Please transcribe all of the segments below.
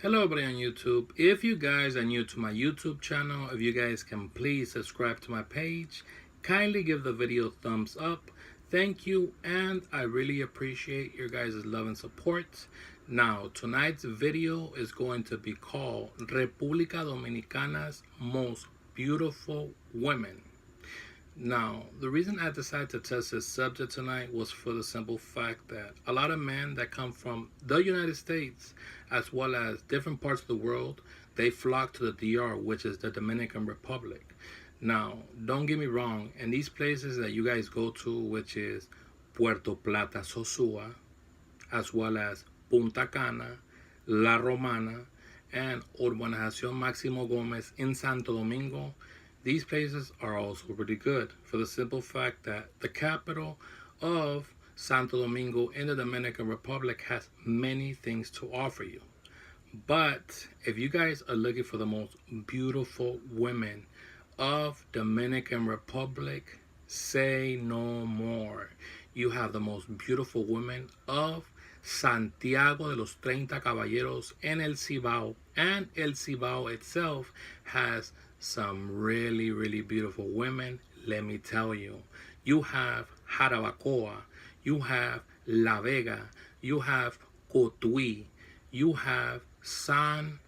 Hello everybody on YouTube. If you guys are new to my YouTube channel, if you guys can please subscribe to my page, kindly give the video a thumbs up. Thank you, and I really appreciate your guys' love and support. Now, tonight's video is going to be called República Dominicana's Most Beautiful Women. Now, the reason I decided to test this subject tonight was for the simple fact that a lot of men that come from the United States as well as different parts of the world, they flock to the DR, which is the Dominican Republic. Now, don't get me wrong, in these places that you guys go to, which is Puerto Plata, Sosúa, as well as Punta Cana, La Romana, and Urbanización Máximo Gómez in Santo Domingo, these places are also really good for the simple fact that the capital of Santo Domingo in the Dominican Republic has many things to offer you. But if you guys are looking for the most beautiful women of Dominican Republic, say no more. You have the most beautiful women of Santiago de los 30 Caballeros en el Cibao, and El Cibao itself has some really beautiful women. Let me tell you, you have Jarabacoa, you have La Vega, you have Cotuí, you have San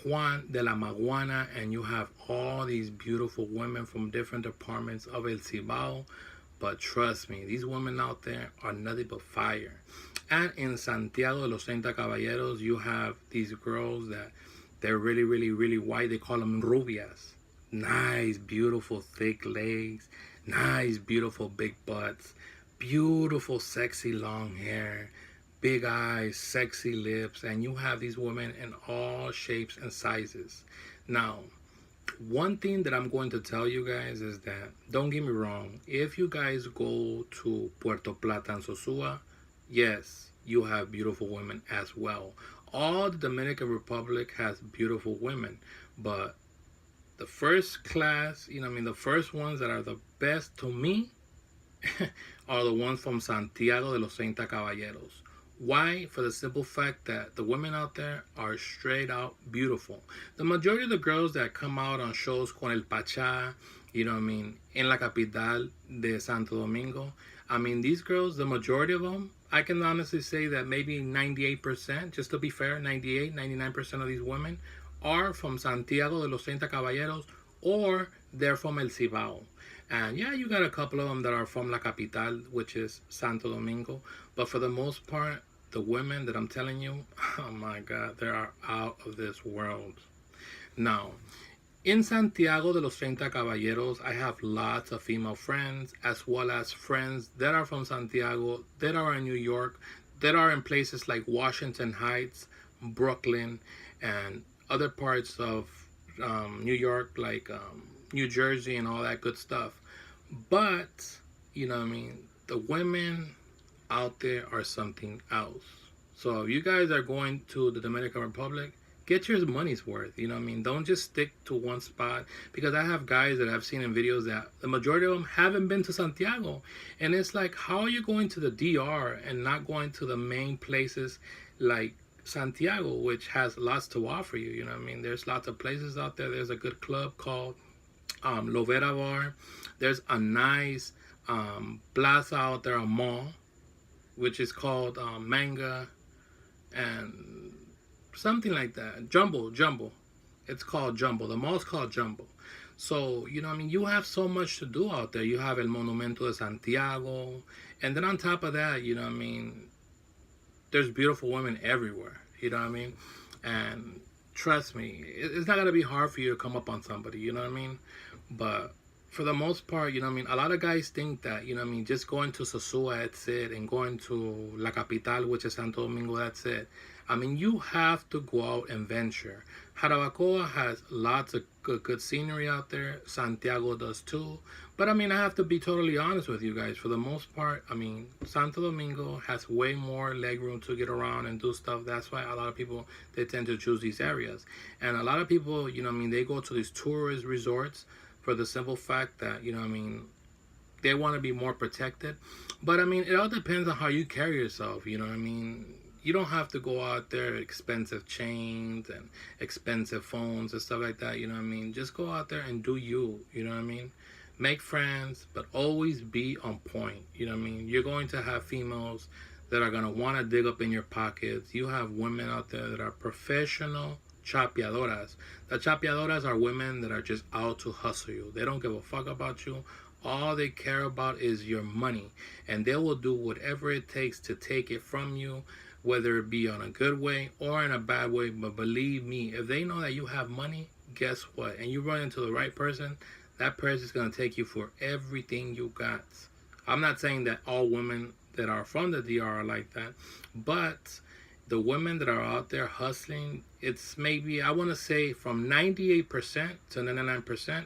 Juan de la Maguana, and you have all these beautiful women from different departments of El Cibao. But trust me, these women out there are nothing but fire. And in Santiago de los 30 Caballeros, you have these girls that they're really white. They call them rubias. Nice, beautiful, thick legs. Nice, beautiful, big butts. Beautiful, sexy, long hair. Big eyes, sexy lips. And you have these women in all shapes and sizes. Now, one thing that I'm going to tell you guys is that, don't get me wrong, if you guys go to Puerto Plata and Sosúa, yes, you have beautiful women as well. All the Dominican Republic has beautiful women, but the first class, the first ones that are the best to me are the ones from Santiago de los 30 Caballeros. Why? For the simple fact that the women out there are straight out beautiful. The majority of the girls that come out on shows con el Pachá, in la capital de Santo Domingo, these girls, the majority of them, I can honestly say that maybe 98%, just to be fair, 98, 99% of these women are from Santiago de los 30 Caballeros, or they're from El Cibao. And yeah, you got a couple of them that are from La Capital, which is Santo Domingo. But for the most part, the women that I'm telling you, oh my God, they are out of this world. Now, in Santiago de los 30 Caballeros, I have lots of female friends, as well as friends that are from Santiago, that are in New York, that are in places like Washington Heights, Brooklyn, and other parts of New York, like New Jersey and all that good stuff. But, the women out there are something else. So if you guys are going to the Dominican Republic, get your money's worth. Don't just stick to one spot, because I have guys that I've seen in videos that the majority of them haven't been to Santiago, and it's like, how are you going to the DR and not going to the main places like Santiago, which has lots to offer you? There's lots of places out there. There's a good club called Lovera Bar. There's a nice plaza out there, a mall, which is called Manga, and something like that. Jumbo. It's called Jumbo. The mall's called Jumbo. So, you have so much to do out there. You have El Monumento de Santiago. And then on top of that, there's beautiful women everywhere. And trust me, it's not going to be hard for you to come up on somebody, But for the most part, a lot of guys think that, just going to Sosúa, that's it, and going to La Capital, which is Santo Domingo, that's it. You have to go out and venture. Jarabacoa has lots of good scenery out there. Santiago does too. But I have to be totally honest with you guys. For the most part, Santo Domingo has way more leg room to get around and do stuff. That's why a lot of people, they tend to choose these areas. And a lot of people, they go to these tourist resorts for the simple fact that, they want to be more protected. But it all depends on how you carry yourself. You don't have to go out there expensive chains and expensive phones and stuff like that, you know what I mean? Just go out there and do you, you know what I mean? Make friends, but always be on point, you know what I mean? You're going to have females that are going to want to dig up in your pockets. You have women out there that are professional chapeadoras. The chapeadoras are women that are just out to hustle you. They don't give a fuck about you. All they care about is your money, and they will do whatever it takes to take it from you, whether it be on a good way or in a bad way. But believe me, if they know that you have money, guess what? And you run into the right person, that person is going to take you for everything you got. I'm not saying that all women that are from the DR are like that, but the women that are out there hustling, it's maybe, I want to say, from 98% to 99%.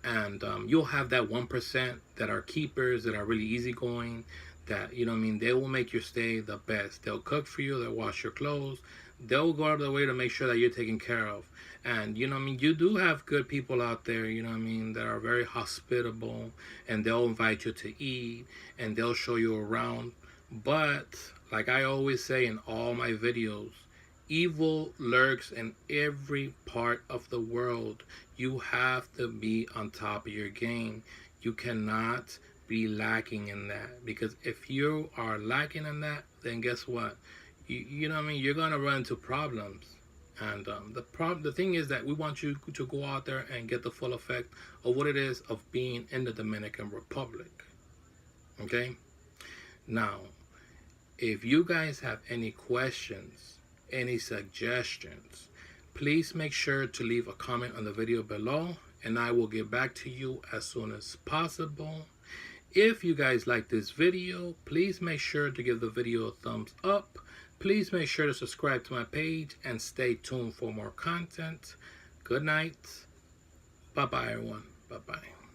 And you'll have that 1% that are keepers, that are really easygoing, that, you know what I mean, they will make your stay the best. They'll cook for you, they'll wash your clothes, they'll go out of the way to make sure that you're taken care of. And, you know what I mean, you do have good people out there, you know what I mean, that are very hospitable, and they'll invite you to eat, and they'll show you around. But, like I always say in all my videos, evil lurks in every part of the world. You have to be on top of your game. You cannot be lacking in that, because if you are lacking in that, then guess what? You know what I mean? You're gonna run into problems. And the thing is that we want you to go out there and get the full effect of what it is of being in the Dominican Republic. Okay? Now, if you guys have any questions, any suggestions, please make sure to leave a comment on the video below, and I will get back to you as soon as possible. If you guys like this video, please make sure to give the video a thumbs up. Please make sure to subscribe to my page and stay tuned for more content. Good night. Bye-bye, everyone. Bye-bye.